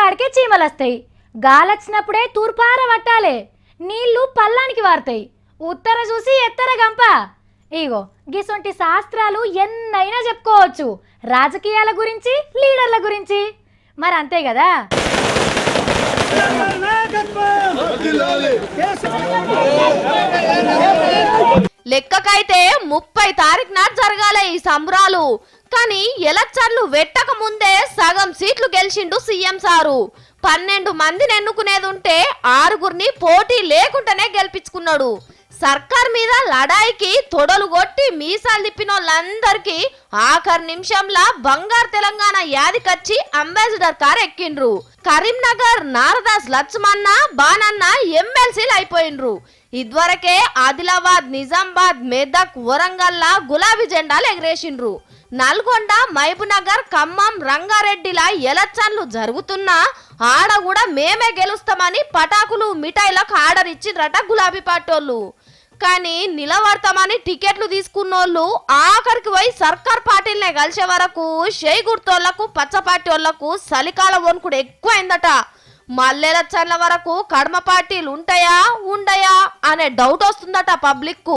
కాడికే చీమలు వస్తాయి. గాలొచ్చినప్పుడే తూర్పార పట్టాలి. నీళ్లు పల్లానికి వారుతాయి. ఉత్తర చూసి ఎత్తర గంప. ఇగో గిసొంటి శాస్త్రాలు ఎన్నైనా చెప్పుకోవచ్చు, రాజకీయాల గురించి, లీడర్ల గురించి. మరి అంతే కదా. లెక్కకైతే 30 తారీఖు నాడు జరగాలి ఈ సంబరాలు. కానీ ఎలక్షన్లు వెట్టక ముందే సగం సీట్లు గెలిచిండు సీఎం సారు. 12 మందిని ఎన్నుకునేది ఉంటే 6గురిని పోటీ లేకుండానే గెలిపించుకున్నాడు. సర్కార్ మీద లడాయికి తొడలు కొట్టి మీసాలు తిప్పిన వాళ్ళందరికీ ఆఖరి నిమిషంలా బంగారు తెలంగాణ యాదికొచ్చి అంబాసిడర్ కార్ ఎక్కిండ్రు. కరీంనగర్ నారదాస్ లక్ష్మన్న బానన్న ఎమ్మెల్సీలు అయిపోయిండ్రు. ఇదివరకే ఆదిలాబాద్, నిజామాబాద్, మెదక్, వరంగల్ గులాబీ జెండాలు ఎగరేసిండ్రు. నల్గొండ, మహబూబ్నగర్, ఖమ్మం, రంగారెడ్డిల ఎలక్షన్లు జరుగుతున్నా ఆడ కూడా మేమే గెలుస్తామని పటాకులు, మిఠాయిలకు ఆర్డర్ ఇచ్చిండ్రట గులాబీ పార్టీలు. కానీ నిలబడతామని టికెట్లు తీసుకున్నోళ్ళు ఆఖరికి పోయి సర్కార్ పార్టీలనే కలిసే వరకు షేయ్ గుర్తోళ్లకు, పచ్చ పార్టీ వాళ్లకు చలికాల వణుకుడు ఎక్కువైందట. మల్లెలచ్చన్ల వరకు కడమ పార్టీలు ఉంటాయా ఉండయా అనే డౌట్ వస్తుందట పబ్లిక్ కు.